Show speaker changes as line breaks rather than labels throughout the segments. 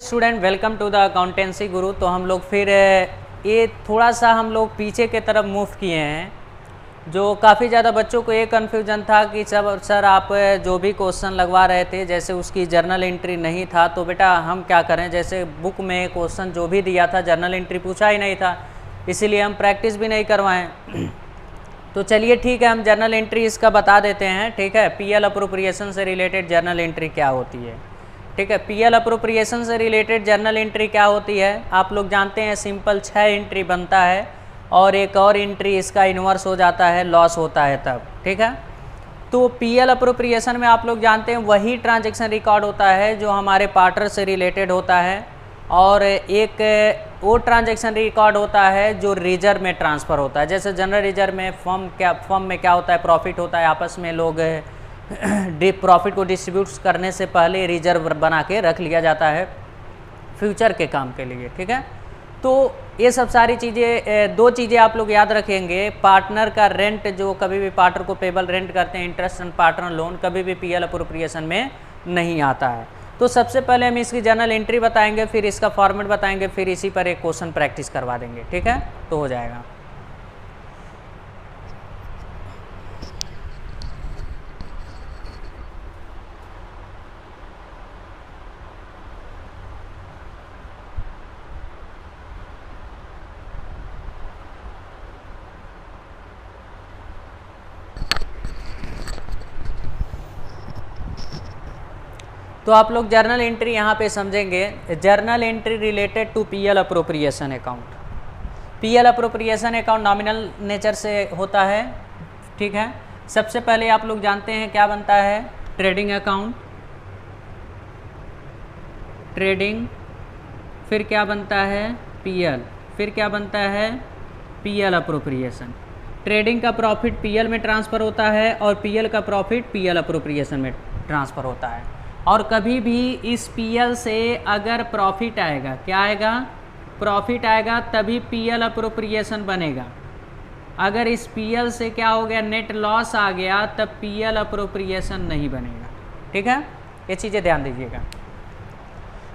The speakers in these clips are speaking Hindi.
Student, welcome to the accountancy Guru. तो हम लोग फिर ये थोड़ा सा हम लोग पीछे के तरफ मूव किए हैं। जो काफ़ी ज़्यादा बच्चों को ये कन्फ्यूजन था कि सर आप जो भी क्वेश्चन लगवा रहे थे जैसे उसकी जर्नल एंट्री नहीं था, तो बेटा हम क्या करें, जैसे बुक में क्वेश्चन जो भी दिया था जर्नल एंट्री पूछा ही नहीं था, इसीलिए हम प्रैक्टिस भी नहीं करवाएं। तो चलिए ठीक है, हम जर्नल एंट्री इसका बता देते हैं। ठीक है, पीएल अप्रोप्रिएशन से रिलेटेड जर्नल एंट्री क्या होती है। ठीक है, पीएल अप्रोप्रिएशन से रिलेटेड जर्नल एंट्री क्या होती है, आप लोग जानते हैं सिंपल 6 एंट्री बनता है और एक और एंट्री इसका इन्वर्स हो जाता है, लॉस होता है तब। ठीक है, तो पीएल अप्रोप्रिएशन में आप लोग जानते हैं वही ट्रांजैक्शन रिकॉर्ड होता है जो हमारे पार्टनर से रिलेटेड होता है, और एक वो ट्रांजैक्शन रिकॉर्ड होता है जो रिजर्व में ट्रांसफ़र होता है। जैसे जनरल रिजर्व में फर्म में क्या होता है, प्रॉफिट होता है, आपस में लोग प्रॉफिट को डिस्ट्रीब्यूट करने से पहले रिजर्व बना के रख लिया जाता है फ्यूचर के काम के लिए। ठीक है, तो ये सब सारी चीज़ें, दो चीज़ें आप लोग याद रखेंगे। पार्टनर का रेंट, जो कभी भी पार्टनर को पेबल रेंट करते हैं, इंटरेस्ट एंड पार्टनर लोन कभी भी पीएल अप्रोप्रिएशन में नहीं आता है। तो सबसे पहले हम इसकी जर्नल एंट्री बताएंगे, फिर इसका फॉर्मेट बताएंगे, फिर इसी पर एक क्वेश्चन प्रैक्टिस करवा देंगे। ठीक है, तो हो जाएगा। तो आप लोग जर्नल एंट्री यहाँ पे समझेंगे। Journal entry related to PL appropriation account. PL appropriation account nominal nature से होता है। ठीक है, सबसे पहले आप लोग जानते हैं क्या बनता है, ट्रेडिंग अकाउंट, ट्रेडिंग, फिर क्या बनता है पीएल, फिर क्या बनता है पीएल अप्रोप्रिएशन। ट्रेडिंग का प्रॉफिट पीएल में ट्रांसफ़र होता है और पीएल का प्रॉफिट पीएल अप्रोप्रिएशन में ट्रांसफ़र होता है। और कभी भी इस पीएल से अगर प्रॉफिट आएगा, क्या आएगा, प्रॉफिट आएगा, तभी पीएल अप्रोप्रिएशन बनेगा। अगर इस पीएल से क्या हो गया, नेट लॉस आ गया, तब पीएल अप्रोप्रिएशन नहीं बनेगा। ठीक है, ये चीज़ें ध्यान दीजिएगा।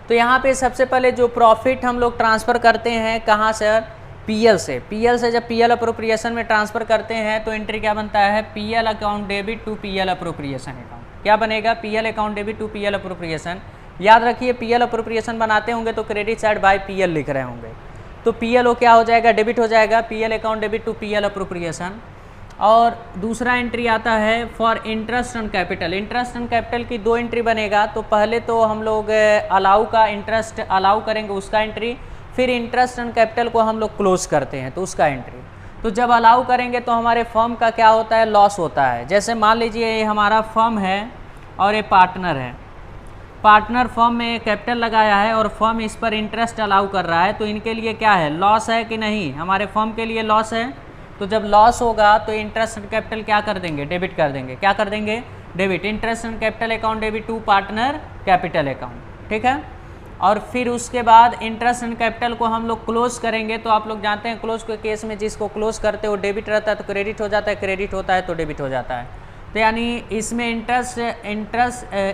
तो यहाँ पे सबसे पहले जो प्रॉफिट हम लोग ट्रांसफ़र करते हैं कहाँ से, पीएल से। पीएल से जब पीएल अप्रोप्रिएशन में ट्रांसफ़र करते हैं तो एंट्री क्या बनता है, PL account debit to PL appropriation account. क्या बनेगा, PL account debit to PL appropriation. याद रखिए, पीएल अप्रोप्रिएशन बनाते होंगे तो क्रेडिट साइड बाय पीएल लिख रहे होंगे, तो पीएल क्या हो जाएगा, डेबिट हो जाएगा, PL account debit to PL appropriation. और दूसरा एंट्री आता है for interest on capital. Interest on capital की दो एंट्री बनेगा। तो पहले तो हम लोग अलाउ का इंटरेस्ट अलाउ करेंगे, उसका एंट्री, फिर इंटरेस्ट ऑन कैपिटल को हम लोग क्लोज करते हैं तो उसका एंट्री। तो जब अलाउ करेंगे तो हमारे फर्म का क्या होता है, लॉस होता है। जैसे मान लीजिए ये हमारा फर्म है और ये पार्टनर है, पार्टनर फर्म में कैपिटल लगाया है और फर्म इस पर इंटरेस्ट अलाउ कर रहा है, तो इनके लिए क्या है, लॉस है कि नहीं, हमारे फर्म के लिए लॉस है। तो जब लॉस होगा तो इंटरेस्ट ऑन कैपिटल क्या कर देंगे, डेबिट कर देंगे। क्या कर देंगे, debit. Interest on capital account debit to partner capital account. ठीक है, और फिर उसके बाद इंटरेस्ट ऑन कैपिटल को हम लोग क्लोज करेंगे। तो आप लोग जानते हैं क्लोज के केस में जिसको क्लोज करते हो डेबिट रहता है तो क्रेडिट हो जाता है, क्रेडिट होता है तो डेबिट हो जाता है। तो यानी इसमें interest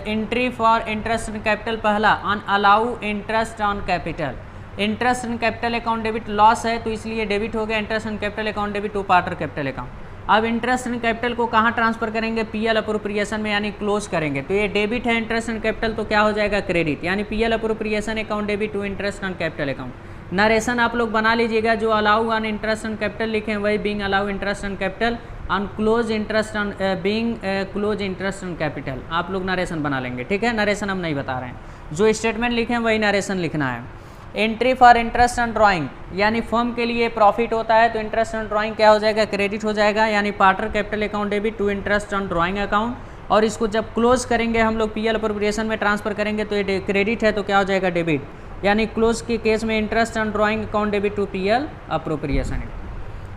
entry for interest on capital पहला, on allow interest on capital. Interest on capital account debit loss है तो इसलिए डेबिट हो गया, interest on capital account debit to partner capital account. अब इंटरेस्ट ऑन कैपिटल को कहाँ ट्रांसफर करेंगे, पीएल अप्रोप्रिएशन में, यानी क्लोज करेंगे। तो ये डेबिट है इंटरेस्ट ऑन कैपिटल, तो क्या हो जाएगा, क्रेडिट, यानी PL appropriation account debit to interest on capital account. Narration आप लोग बना लीजिएगा, जो allow on interest on capital लिखे वही being allow interest on capital on close interest on being close interest on capital, आप लोग नरेशन बना लेंगे। ठीक है, नरेशन हम नहीं बता रहे हैं, जो स्टेटमेंट लिखे हैं वही नरेशन लिखना है। Entry for interest on drawing, यानी फर्म के लिए प्रॉफिट होता है तो इंटरेस्ट ऑन ड्राइंग क्या हो जाएगा, क्रेडिट हो जाएगा, यानी partner capital account debit to interest on drawing account. और इसको जब क्लोज करेंगे हम लोग पीएल अप्रोप्रिएशन में ट्रांसफर करेंगे तो ये क्रेडिट है तो क्या हो जाएगा, डेबिट, यानी क्लोज के केस में interest on drawing account debit to PL appropriation.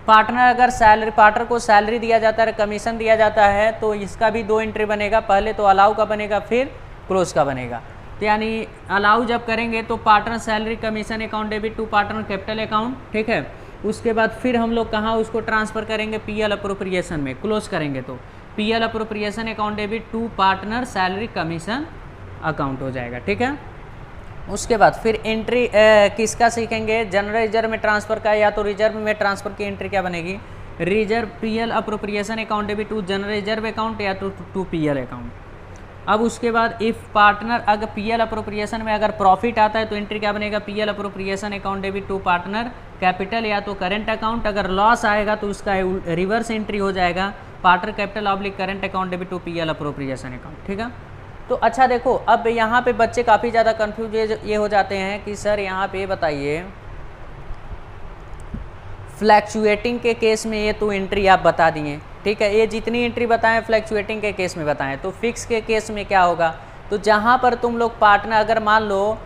Partner अगर सैलरी, पार्टनर को सैलरी दिया जाता है, कमीशन दिया जाता है, तो इसका भी दो एंट्री बनेगा, पहले तो अलाउ का बनेगा फिर क्लोज का बनेगा। तो यानी अलाउ जब करेंगे तो partner salary commission account debit to partner capital account. ठीक है, उसके बाद फिर हम लोग कहाँ उसको ट्रांसफ़र करेंगे, पीएल अप्रोप्रिएशन में, क्लोज करेंगे तो PL appropriation account debit to partner salary commission account हो जाएगा। ठीक है, उसके बाद फिर एंट्री किसका सीखेंगे, जनरल रिजर्व में ट्रांसफ़र का, या तो रिजर्व में ट्रांसफ़र की एंट्री क्या बनेगी, reserve PL appropriation account debit to general reserve account या टू पीएल अकाउंट। अब उसके बाद इफ़ पार्टनर अगर पीएल अप्रोप्रिएशन में अगर प्रॉफिट आता है तो एंट्री क्या बनेगा, PL appropriation account debit to partner capital या तो करेंट अकाउंट। अगर लॉस आएगा तो उसका रिवर्स एंट्री हो जाएगा, partner capital oblique current account debit to PL appropriation account. ठीक है, तो अच्छा देखो, अब यहाँ पे बच्चे काफ़ी ज़्यादा कन्फ्यूज ये हो जाते हैं कि सर यहाँ पे बताइए फ्लैक्चुएटिंग के केस में ये तो एंट्री आप बता दिए, ठीक है, ये जितनी एंट्री बताएं फ्लैक्चुएटिंग के केस में बताएं, तो फिक्स के केस में क्या होगा, तो जहाँ पर तुम लोग पार्टनर अगर मान लो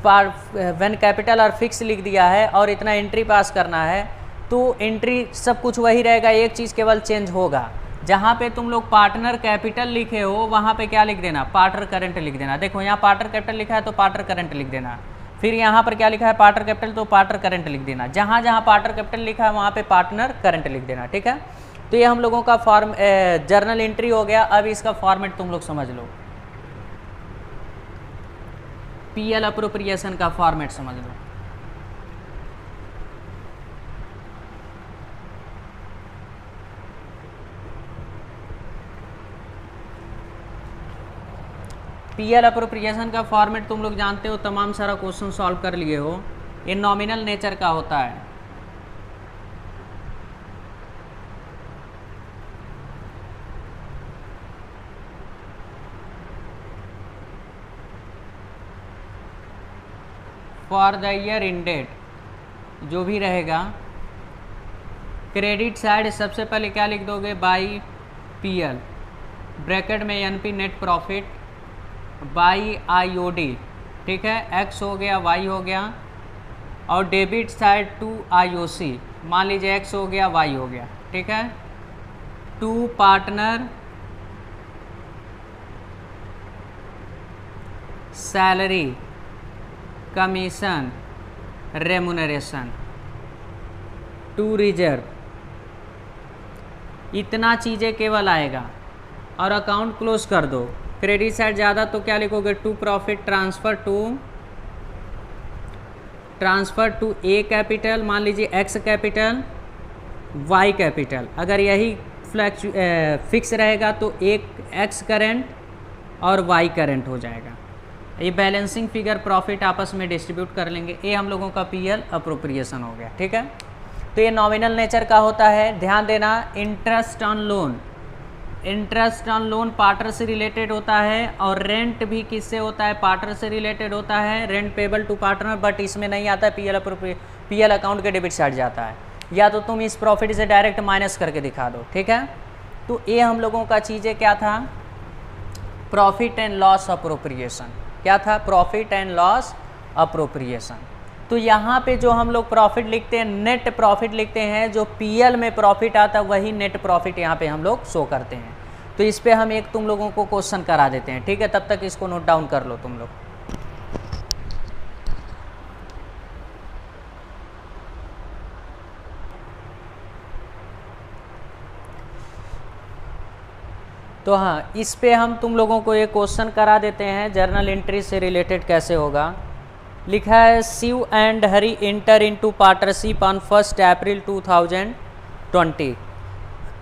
व्हेन कैपिटल और फिक्स लिख दिया है और इतना एंट्री पास करना है तो एंट्री सब कुछ वही रहेगा, एक चीज़ केवल चेंज होगा, जहाँ पे तुम लोग पार्टनर कैपिटल लिखे हो वहाँ पे क्या लिख देना, पार्टनर करंट लिख देना। देखो यहाँ पार्टनर कैपिटल लिखा है तो पार्टनर करंट लिख देना, फिर यहाँ पर क्या लिखा है पार्टनर कैपिटल तो पार्टनर करंट लिख देना, जहाँ जहाँ पार्टनर कैपिटल लिखा है वहाँ पे पार्टनर करंट लिख देना। ठीक है, तो ये हम लोगों का फॉर्म जर्नल एंट्री हो गया। अब इसका फॉर्मेट तुम लोग समझ लो, पीएल अप्रोप्रिएशन का फॉर्मेट समझ लो। पीएल अप्रोप्रिएशन का फॉर्मेट तुम लोग जानते हो, तमाम सारा क्वेश्चन सॉल्व कर लिए हो। ये नॉमिनल नेचर का होता है। फॉर द ईयर इंडेड जो भी रहेगा, क्रेडिट साइड सबसे पहले क्या लिख दोगे, बाई पीएल, ब्रैकेट में NP net profit by IOD, ठीक है, एक्स हो गया वाई हो गया, और डेबिट साइड टू आईओसी, मान लीजिए एक्स हो गया वाई हो गया, ठीक है, to partner salary commission remuneration to reserve, इतना चीज़ें केवल आएगा और अकाउंट क्लोज कर दो। क्रेडिट साइड ज़्यादा तो क्या लिखोगे, to profit transfer to A capital, मान लीजिए एक्स कैपिटल वाई कैपिटल, अगर यही फिक्स रहेगा तो एक एक्स करेंट और वाई करेंट हो जाएगा। ये बैलेंसिंग फिगर प्रॉफिट आपस में डिस्ट्रीब्यूट कर लेंगे। ये हम लोगों का पीएल अप्रोप्रिएशन हो गया। ठीक है, तो ये नॉमिनल नेचर का होता है। ध्यान देना, interest on loan, interest on loan partner से रिलेटेड होता है, और रेंट भी किससे होता है, पार्टनर से रिलेटेड होता है, rent payable to partner, but इसमें नहीं आता है, पीएल अकाउंट के डेबिट साइड जाता है, या तो तुम इस प्रॉफिट से डायरेक्ट माइनस करके दिखा दो। ठीक है, तो ये हम लोगों का चीज़ें क्या था, प्रॉफिट एंड लॉस अप्रोप्रिएशन, क्या था, प्रॉफिट एंड लॉस अप्रोप्रिएशन। तो यहाँ पे जो हम लोग प्रॉफिट लिखते हैं, नेट प्रॉफिट लिखते हैं, जो पीएल में प्रॉफिट आता है वही नेट प्रॉफिट यहाँ पे हम लोग शो करते हैं। तो इस पे हम एक तुम लोगों को क्वेश्चन करा देते हैं। ठीक है, तब तक इसको नोट डाउन कर लो तुम लोग। तो हाँ, इस पे हम तुम लोगों को एक क्वेश्चन करा देते हैं, जर्नल एंट्री से रिलेटेड कैसे होगा। लिखा है, Shiv and Hari enter into partnership on 1 April 2020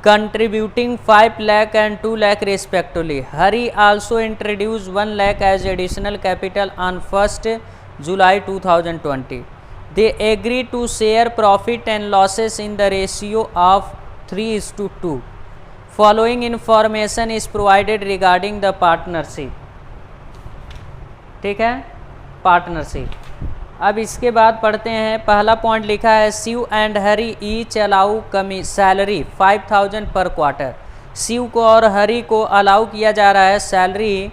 contributing 5 lakh and 2 lakh respectively. Hari also introduce 1 lakh as additional capital on 1 July 2020। They agree to share profit and losses in the ratio of 3:2। Following information is provided regarding the partnership. ठीक है, पार्टनरशिप। अब इसके बाद पढ़ते हैं, पहला पॉइंट लिखा है, Shiv and Hari each allow कमी सैलरी 5000 पर क्वार्टर। शिव को और हरी को अलाउ किया जा रहा है सैलरी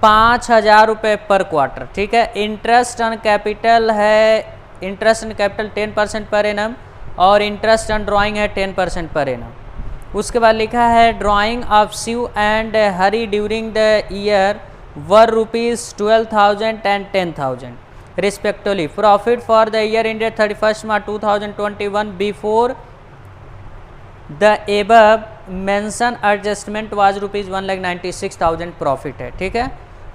5000 रुपये पर क्वार्टर। ठीक है, इंटरेस्ट ऑन कैपिटल है, interest on capital 10% per annum, और इंटरेस्ट ऑन ड्राइंग है 10% पर एनम। उसके बाद लिखा है, drawing of Shiv and Hari during the year were ₹12,000 and $10,000 respectively. Profit for the year ended 31st March 2021 before the above mentioned adjustment was ₹1,96,000 profit है। ठीक है,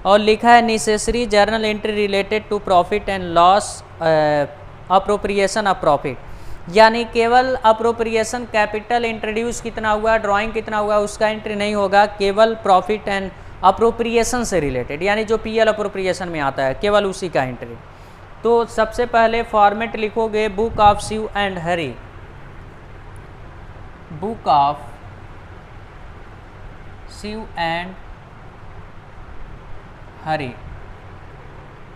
और लिखा है necessary journal entry related to profit and loss appropriation of profit, यानी केवल अप्रोप्रिएशन कैपिटल इंट्रोड्यूस कितना हुआ, ड्राइंग कितना हुआ, उसका एंट्री नहीं होगा, केवल प्रॉफिट एंड अप्रोप्रिएशन से रिलेटेड, यानी जो पीएल अप्रोप्रिएशन में आता है केवल उसी का एंट्री। तो सबसे पहले फॉर्मेट लिखोगे book of Shiv and Hari, book of Shiv and Hari.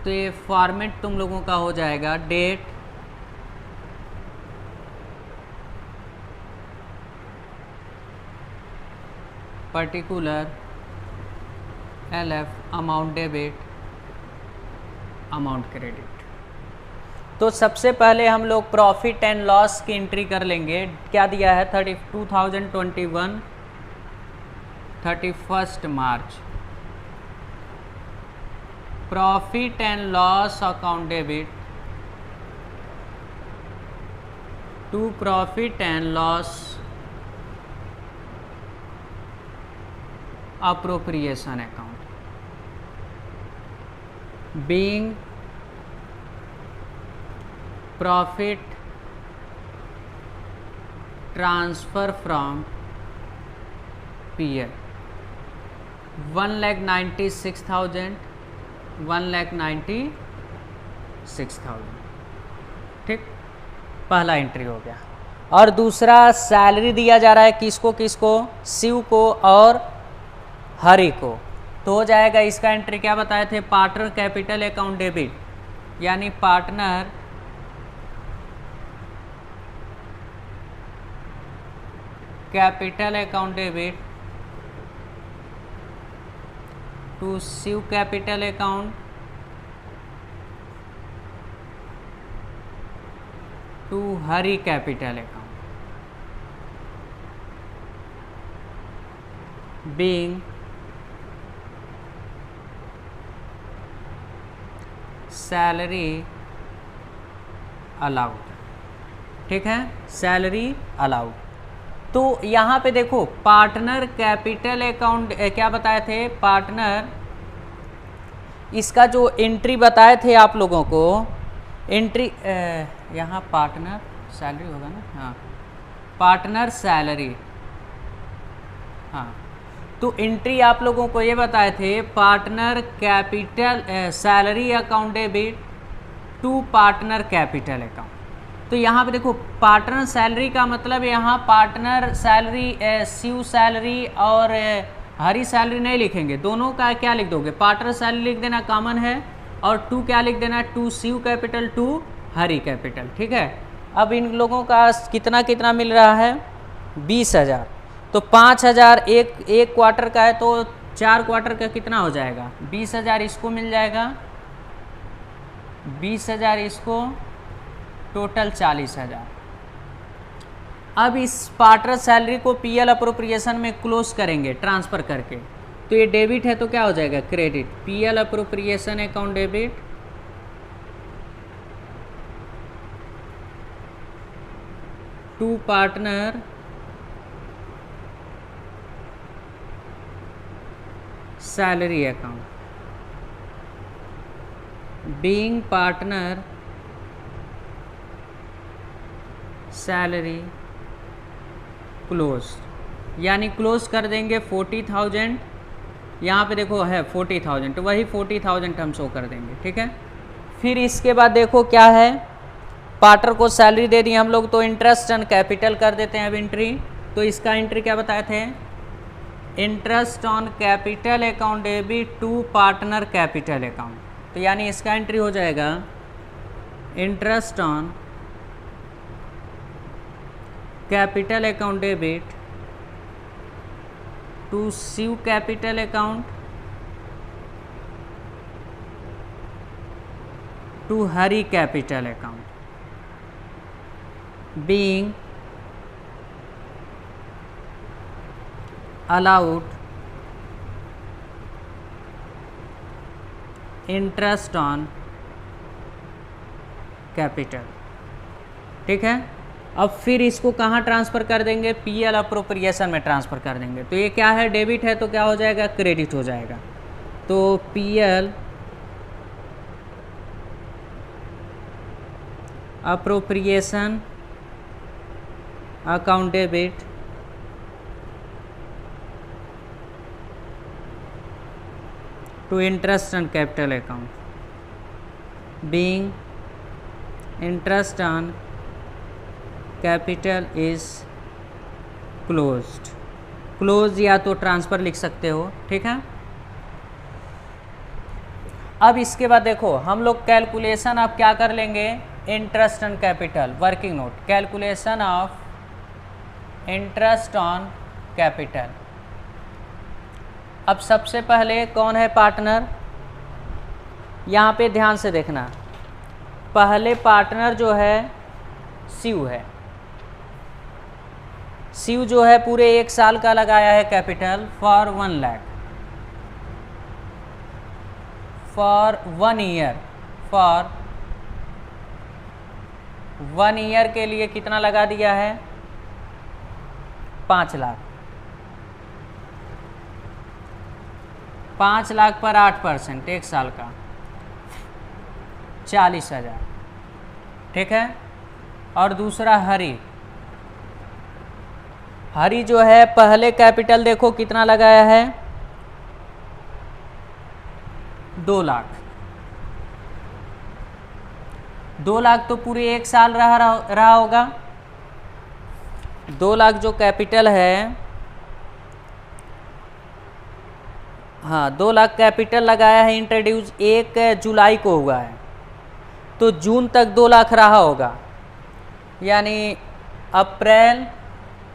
तो ये फॉर्मेट तुम लोगों का हो जाएगा date, particular, LF, amount debit, amount credit. तो सबसे पहले हम लोग प्रॉफिट एंड लॉस की एंट्री कर लेंगे। क्या दिया है 2021 31 March, profit and loss account debit to profit and loss appropriation account being profit transfer from PL 1,96,000 1,96,000, ठीक, पहला एंट्री हो गया। और दूसरा सैलरी दिया जा रहा है किसको किसको, शिव को और हरि को। तो हो जाएगा इसका एंट्री क्या बताए थे, पार्टनर कैपिटल अकाउंट डेबिट, यानी partner capital account debit to Shiv capital account to Hari capital account being salary allowed, ठीक है, सैलरी अलाउड। तो यहाँ पे देखो पार्टनर कैपिटल अकाउंट क्या बताए थे, पार्टनर, इसका जो एंट्री बताए थे आप लोगों को, एंट्री यहाँ पार्टनर सैलरी होगा ना, हाँ, पार्टनर सैलरी, हाँ। तो एंट्री आप लोगों को ये बताए थे partner capital salary account debit to partner capital account. तो यहाँ पे देखो पार्टनर सैलरी का मतलब यहाँ पार्टनर सैलरी, शिव सैलरी और हरी सैलरी नहीं लिखेंगे, दोनों का क्या लिख दोगे, पार्टनर सैलरी लिख देना कॉमन है, और टू क्या लिख देना, to Shiv capital to Hari capital, ठीक है। अब इन लोगों का कितना कितना मिल रहा है, 20,000। तो 5,000 एक क्वार्टर का है, तो 4 क्वार्टर का कितना हो जाएगा, 20,000 इसको मिल जाएगा, 20,000 इसको, टोटल 40,000। अब इस पार्टनर सैलरी को पीएल अप्रोप्रिएशन में क्लोज करेंगे ट्रांसफर करके, तो ये डेबिट है तो क्या हो जाएगा, credit, PL appropriation account debit to partner salary account being partner salary close, यानी क्लोज कर देंगे 40,000, यहाँ पे देखो है 40,000, तो वही 40,000 हम शो कर देंगे, ठीक है। फिर इसके बाद देखो क्या है, पार्टनर को सैलरी दे दी हम लोग, तो इंटरेस्ट ऑन कैपिटल कर देते हैं अब एंट्री। तो इसका एंट्री क्या बताए थे, interest on capital account debit to partner capital account, तो यानी इसका एंट्री हो जाएगा interest on capital account debit to Shiv capital account to Hari capital account being allowed interest on capital, ठीक है। अब फिर इसको कहाँ ट्रांसफ़र कर देंगे, पीएल अप्रोप्रिएशन में ट्रांसफ़र कर देंगे। तो ये क्या है, डेबिट है तो क्या हो जाएगा, क्रेडिट हो जाएगा। तो PL appropriation account debit to interest on capital account, being interest on capital is closed. Close या तो ट्रांसफ़र लिख सकते हो, ठीक है। अब इसके बाद देखो हम लोग कैलकुलेशन अब क्या कर लेंगे, interest on capital, working note, calculation of interest on capital. अब सबसे पहले कौन है पार्टनर, यहाँ पे ध्यान से देखना, पहले पार्टनर जो है शिव है। शिव जो है पूरे 1 साल का लगाया है capital for 1 lakh, for 1 year, for 1 year के लिए कितना लगा दिया है, 5 लाख। 5 लाख पर 8%, 1 साल का 40,000, ठीक है। और दूसरा हरी जो है पहले कैपिटल देखो कितना लगाया है, 2 लाख। 2 लाख तो पूरे 1 साल रहा होगा। 2 लाख जो कैपिटल है, हाँ 2 लाख कैपिटल लगाया है, इंट्रोड्यूस 1 जुलाई को हुआ है, तो जून तक 2 लाख रहा होगा, यानी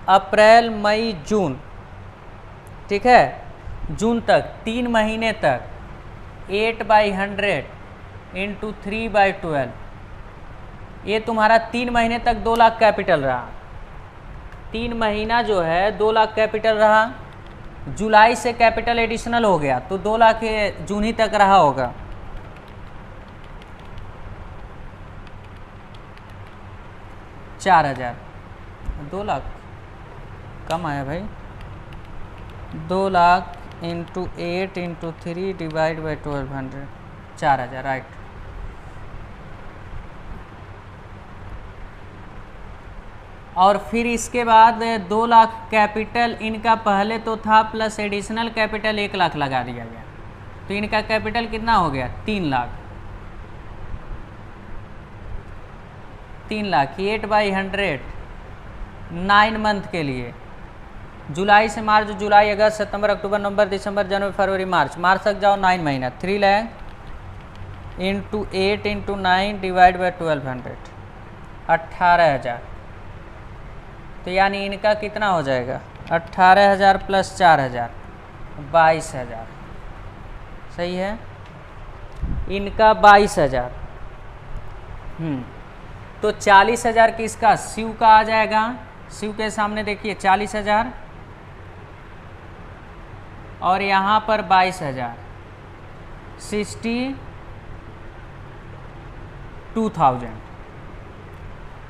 अप्रैल मई जून, ठीक है, जून तक 3 महीने तक 8/100 इंटू 3/12, ये तुम्हारा 3 महीने तक 2 लाख कैपिटल रहा। 3 महीना जो है 2 लाख कैपिटल रहा, जुलाई से कैपिटल एडिशनल हो गया तो 2 लाख जून ही तक रहा होगा। $4,000, 2 लाख कम आया भाई, 2 lakh into 8 into 3 divide by 1200, 4,000, right. और फिर इसके बाद 2 लाख कैपिटल इनका पहले तो था, प्लस एडिशनल कैपिटल 1 लाख लगा दिया गया, तो इनका कैपिटल कितना हो गया, 3 लाख। 3 लाख 8/100 9 मंथ के लिए, जुलाई से मार्च, जुलाई अगस्त सितंबर अक्टूबर नवंबर दिसंबर जनवरी फरवरी मार्च तक जाओ 9 महीना, 3 lakh into 8 into 9 divide by 1200, 18,000। तो यानी इनका कितना हो जाएगा, 18,000 प्लस 4,000, 22,000, सही है। इनका 22,000, तो 40,000 किसका, शिव का आ जाएगा। शिव के सामने देखिए 40,000 और यहाँ पर 22,000, 62,000।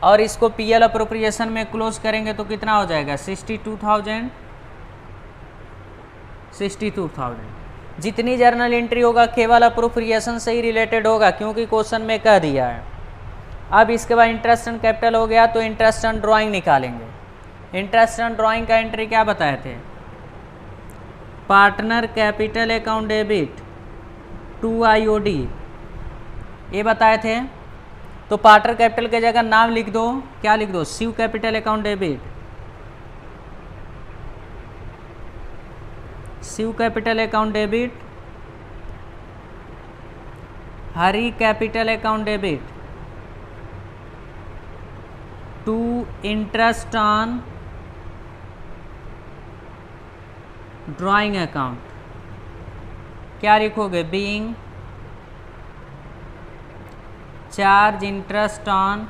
और इसको पीएल अप्रोप्रिएशन में क्लोज करेंगे तो कितना हो जाएगा, 62,000। जितनी जर्नल एंट्री होगा केवल अप्रोप्रिएशन से ही रिलेटेड होगा, क्योंकि क्वेश्चन में कह दिया है। अब इसके बाद इंटरेस्ट ऑन कैपिटल हो गया, तो इंटरेस्ट ऑन ड्राइंग निकालेंगे। इंटरेस्ट ऑन ड्राइंग का एंट्री क्या बताए थे, partner capital account debit to IOD, ये बताए थे। तो पार्टनर कैपिटल के जगह नाम लिख दो, क्या लिख दो, Shiv capital account debit, Shiv capital account debit, Hari capital account debit to interest on drawing account, क्या लिखोगे, being charge interest on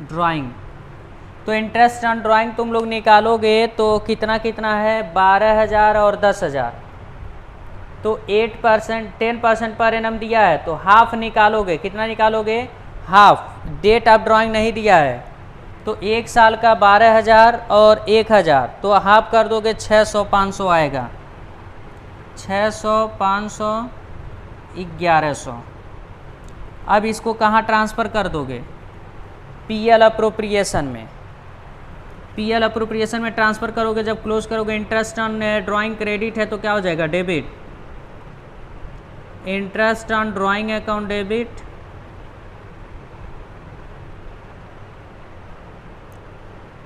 drawing. तो इंटरेस्ट ऑन ड्राइंग तुम लोग निकालोगे तो कितना कितना है, 12,000 और 10,000, तो 8%, 10% पर एनम दिया है, तो हाफ निकालोगे, कितना निकालोगे, हाफ। डेट ऑफ ड्राइंग नहीं दिया है, तो 1 साल का 12,000 और 1,000, तो हाफ कर दोगे 600, 500 आएगा। 600, 500, 1100। अब इसको कहाँ ट्रांसफ़र कर दोगे? पीएल अप्रोप्रिएशन में। पीएल अप्रोप्रिएशन में ट्रांसफ़र करोगे, जब क्लोज करोगे इंटरेस्ट ऑन ड्राइंग क्रेडिट है तो क्या हो जाएगा? Debit. Interest on drawing account debit,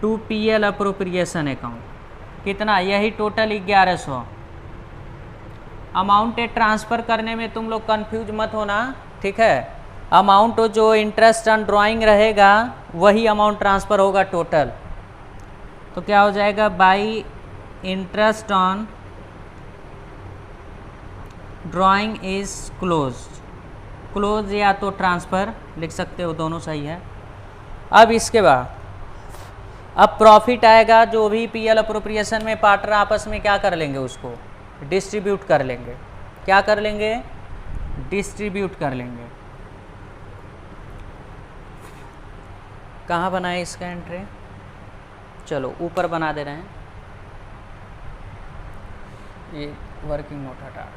to PL appropriation account. कितना? यही टोटल 1100। अमाउंट ट्रांसफ़र करने में तुम लोग कंफ्यूज मत होना, ठीक है। अमाउंट जो इंटरेस्ट ऑन ड्राइंग रहेगा वही अमाउंट ट्रांसफ़र होगा टोटल। तो क्या हो जाएगा? By interest on drawing is close. Close या तो ट्रांसफ़र लिख सकते हो, दोनों सही है। अब इसके बाद अब प्रॉफिट आएगा, जो भी पीएल अप्रोप्रिएशन में पार्टनर आपस में क्या कर लेंगे? उसको डिस्ट्रीब्यूट कर लेंगे। क्या कर लेंगे? डिस्ट्रीब्यूट कर लेंगे। कहाँ बनाए इसका एंट्री? चलो ऊपर बना दे रहे हैं, ये वर्किंग नोट हटा।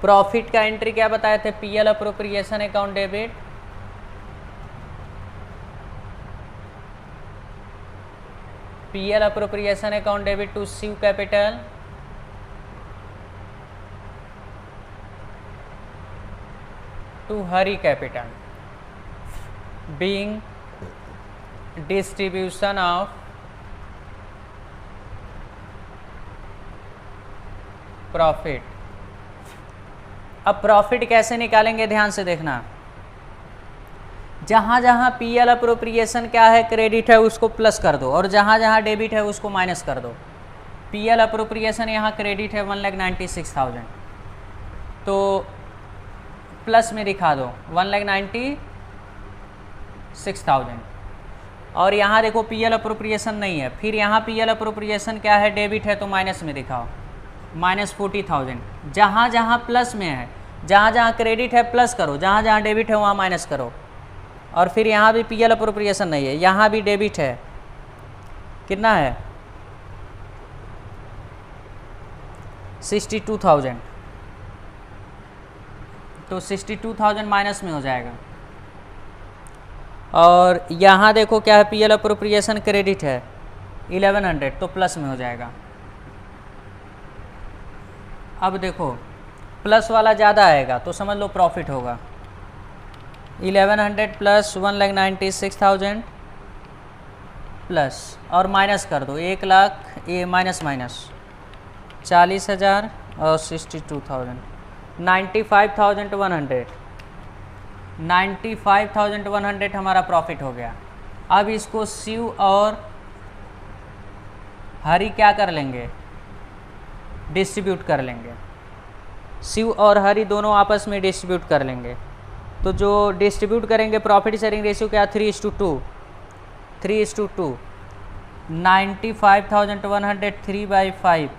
प्रॉफिट का एंट्री क्या बताए थे? PL appropriation account debit, PL appropriation account debit to Shiv capital, to Hari capital, being distribution of profit. अब प्रॉफिट कैसे निकालेंगे? ध्यान से देखना। जहाँ जहाँ पीएल अप्रोप्रिएशन क्या है? क्रेडिट है, उसको प्लस कर दो, और जहाँ जहाँ डेबिट है उसको माइनस कर दो। पीएल अप्रोप्रिएशन यहाँ क्रेडिट है 1,96,000, तो प्लस में दिखा दो 1,96,000। और यहाँ देखो पीएल अप्रोप्रिएशन नहीं है, फिर यहाँ पीएल अप्रोप्रिएशन क्या है? डेबिट है, तो माइनस में दिखाओ -40,000। जहाँ जहाँ प्लस में है, जहाँ जहाँ क्रेडिट है प्लस करो, जहाँ जहाँ डेबिट है वहाँ माइनस करो। और फिर यहाँ भी पीएल अप्रोप्रिएशन नहीं है, यहाँ भी डेबिट है। कितना है? 62,000, तो 62,000 माइनस में हो जाएगा। और यहाँ देखो क्या है? पीएल अप्रोप्रिएशन क्रेडिट है 1100, तो प्लस में हो जाएगा। अब देखो प्लस वाला ज़्यादा आएगा तो समझ लो प्रॉफिट होगा। 1100 प्लस 1,96,000 प्लस, और माइनस कर दो 1 लाख, ये माइनस 40,000 और 62,000, 95,100। 95,100 हमारा प्रॉफिट हो गया। अब इसको शिव और हरि क्या कर लेंगे? डिस्ट्रीब्यूट कर लेंगे। शिव और हरि दोनों आपस में डिस्ट्रीब्यूट कर लेंगे। तो जो डिस्ट्रीब्यूट करेंगे प्रॉफिट शेयरिंग रेशियो क्या? 3:2। 3:2। 95,100 3/5,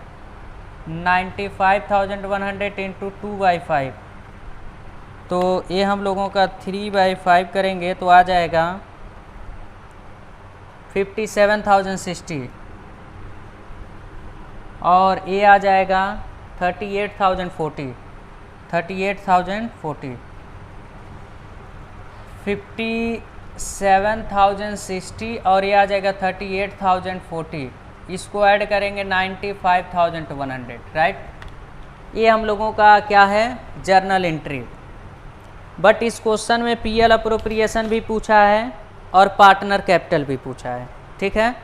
95,100 इंटू 2/5, तो ये हम लोगों का 3/5 करेंगे तो आ जाएगा 57,060, और ये आ जाएगा 38,040। 57,060 और ये आ जाएगा 38,040। इसको ऐड करेंगे 95,100, राइट। ये हम लोगों का क्या है? Journal entry. बट इस क्वेश्चन में पीएल अप्रोप्रिएशन भी पूछा है और पार्टनर कैपिटल भी पूछा है, ठीक है।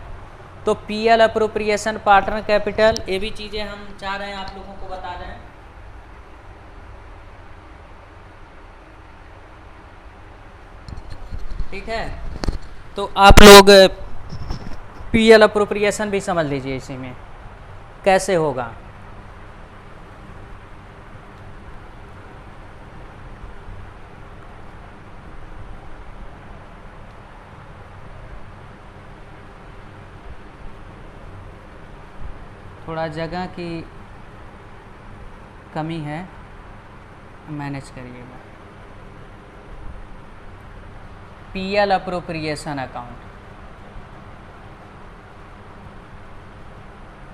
तो पीएल अप्रोप्रिएशन, पार्टनर कैपिटल, ये भी चीज़ें हम चाह रहे हैं आप लोगों को बता दें। ठीक है, तो आप लोग पीएल अप्रोप्रिएशन भी समझ लीजिए इसी में कैसे होगा। थोड़ा जगह की कमी है, मैनेज करिएगा। PL appropriation account,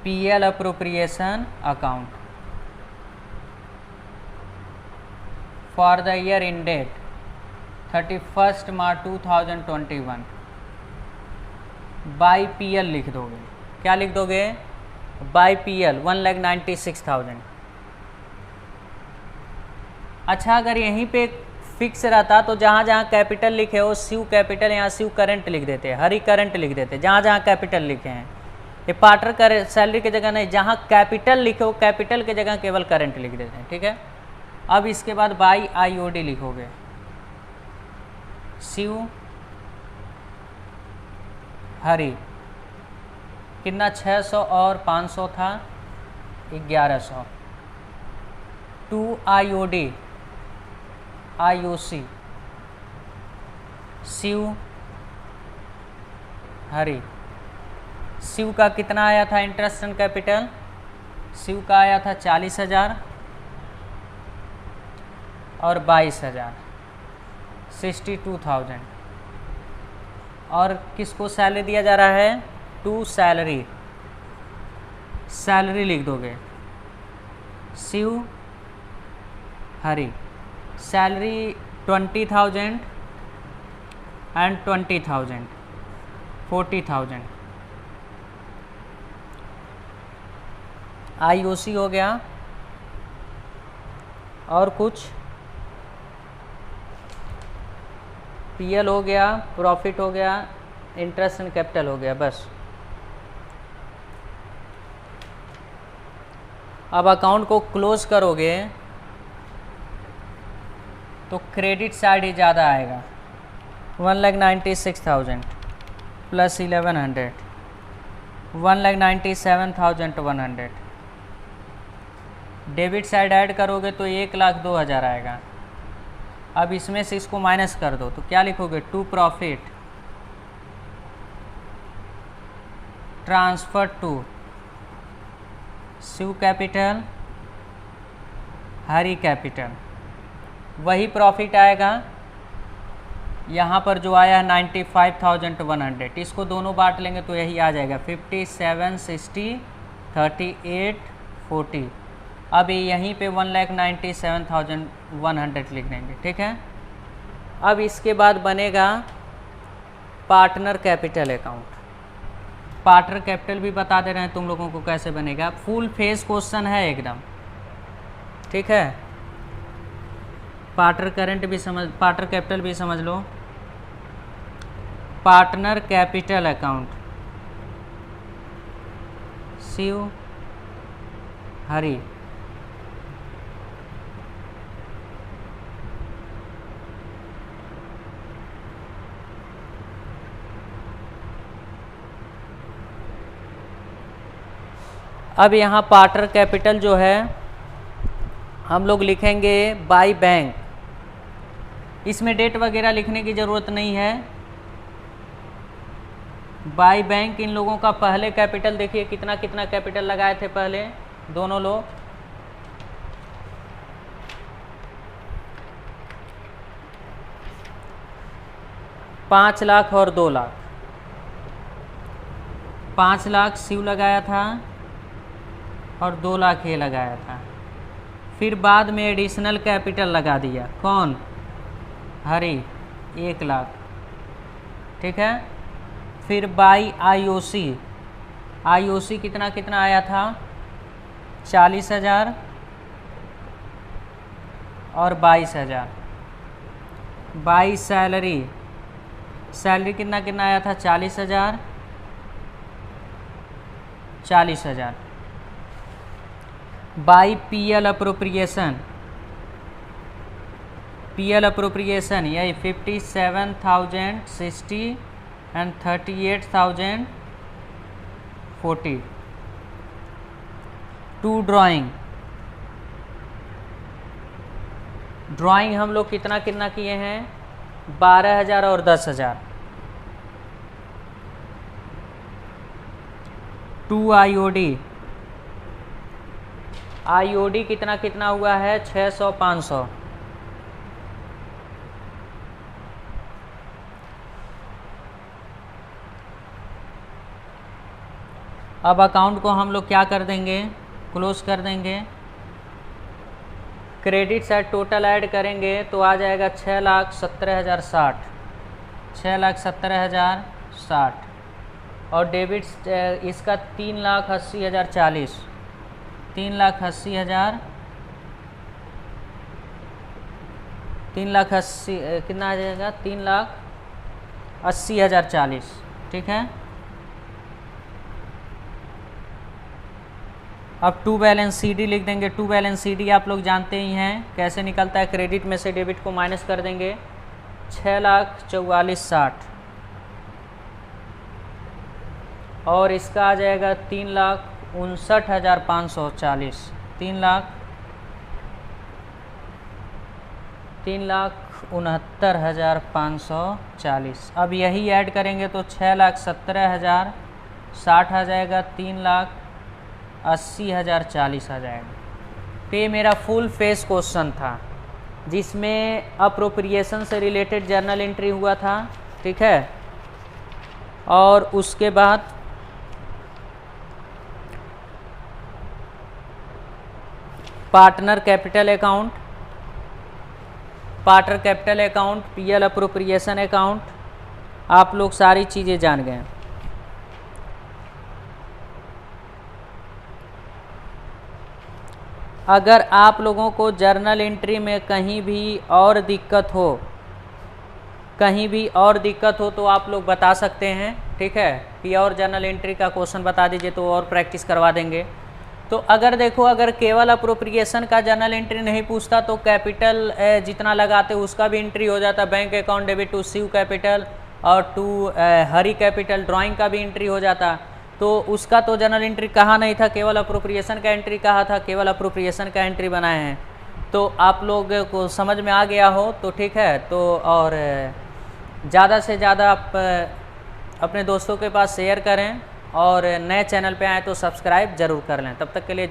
PL appropriation account for the year ended 31st March 2021 by PL लिख दोगे। क्या लिख दोगे? by PL 1,96,000। अच्छा, अगर यहीं पे फिक्स रहता तो जहाँ जहाँ कैपिटल लिखे हो शिव कैपिटल, यहाँ शिव करंट लिख देते, हरी करंट लिख देते। जहाँ जहाँ कैपिटल लिखे हैं, ये पार्टनर कर सैलरी की जगह नहीं, जहाँ कैपिटल लिखे हो कैपिटल की जगह केवल करंट लिख देते हैं। ठीक है। अब इसके बाद बाई IOD लिखोगे। शिव हरी कितना 600 और 500 था 1100। टू IOD IOC शिव हरी। शिव का कितना आया था इंटरेस्ट एंड कैपिटल? शिव का आया था 40,000 और 22,000 62,000। और किसको सैलरी दिया जा रहा है? टू सैलरी, सैलरी लिख दोगे Shiv Hari. Salary 20,000 and 20,000 40,000। IOC हो गया। और कुछ? PL हो गया, प्रॉफिट हो गया, इंटरेस्ट एंड कैपिटल हो गया, बस। अब अकाउंट को क्लोज करोगे तो क्रेडिट साइड ही ज़्यादा आएगा। 1,96,000 प्लस 1,100 1,97,100। डेबिट साइड ऐड करोगे तो 1,02,000 आएगा। अब इसमें से इसको माइनस कर दो तो क्या लिखोगे? To profit transfer to Shiv capital Hari capital. वही प्रॉफिट आएगा यहाँ पर जो आया है 95,100। इसको दोनों बांट लेंगे तो यही आ जाएगा 57, 60, 38, 40। अब यहीं पे 1,97,100 लिख देंगे। ठीक है। अब इसके बाद बनेगा partner capital account. Partner capital भी बता दे रहे हैं तुम लोगों को कैसे बनेगा। फुल फेस क्वेश्चन है एकदम। ठीक है। पार्टनर करंट भी समझ, पार्टनर कैपिटल भी समझ लो। पार्टनर कैपिटल अकाउंट शिव हरी। अब यहाँ पार्टनर कैपिटल जो है हम लोग लिखेंगे बाय बैंक। इसमें डेट वगैरह लिखने की ज़रूरत नहीं है। बाय बैंक इन लोगों का पहले कैपिटल देखिए कितना कितना कैपिटल लगाए थे पहले दोनों लोग। $5 लाख और 2 लाख। 5 लाख शिव लगाया था और 2 लाख ये लगाया था। फिर बाद में एडिशनल कैपिटल लगा दिया। कौन? हरी 1 लाख। ठीक है। फिर बाई IOC। IOC कितना कितना आया था? 40,000 और 22,000। बाई सैलरी, सैलरी कितना कितना आया था? 40,000 40,000। By PL appropriation, PL appropriation यही 57,000 60 एंड 38,040। टू ड्राइंग, ड्राइंग हम लोग कितना कितना किए हैं? 12,000 और 10,000। टू IOD, IOD कितना कितना हुआ है? 600 500। अब अकाउंट को हम लोग क्या कर देंगे, क्लोज कर देंगे। क्रेडिट साइड टोटल ऐड करेंगे तो आ जाएगा 6,70,060, 6,70,060 और डेबिट इसका 3,80,040, 3,80,000, 3,80,000 कितना आ जाएगा, 3,80,040, ठीक है। अब टू बैलेंस सीडी लिख देंगे। टू बैलेंस सीडी आप लोग जानते ही हैं कैसे निकलता है, क्रेडिट में से डेबिट को माइनस कर देंगे। 6,44,60 और इसका आ जाएगा 3,59,540, 3,69,540। अब यही ऐड करेंगे तो 6,70,060 आ जाएगा, 3,80,040 आ जाएगा। तो ये मेरा फुल फेस क्वेश्चन था जिसमें अप्रोप्रिएशन से रिलेटेड जर्नल एंट्री हुआ था, ठीक है। और उसके बाद partner capital account, partner capital account, PL appropriation account, आप लोग सारी चीज़ें जान गए। अगर आप लोगों को जर्नल एंट्री में कहीं भी और दिक्कत हो, तो आप लोग बता सकते हैं, ठीक है। कि और जर्नल एंट्री का क्वेश्चन बता दीजिए तो और प्रैक्टिस करवा देंगे। तो अगर देखो, अगर केवल अप्रोप्रिएशन का जर्नल एंट्री नहीं पूछता तो कैपिटल जितना लगाते उसका भी एंट्री हो जाता। Bank account debit to Shiv capital और टू हरी कैपिटल ड्राइंग का भी एंट्री हो जाता। तो उसका तो जर्नल एंट्री कहा नहीं था, केवल अप्रोप्रिएशन का एंट्री कहा था, केवल अप्रोप्रिएशन का एंट्री बनाए हैं। तो आप लोग को समझ में आ गया हो तो ठीक है। तो और ज़्यादा से ज़्यादा आप अपने दोस्तों के पास शेयर करें और नए चैनल पे आए तो सब्सक्राइब ज़रूर कर लें। तब तक के लिए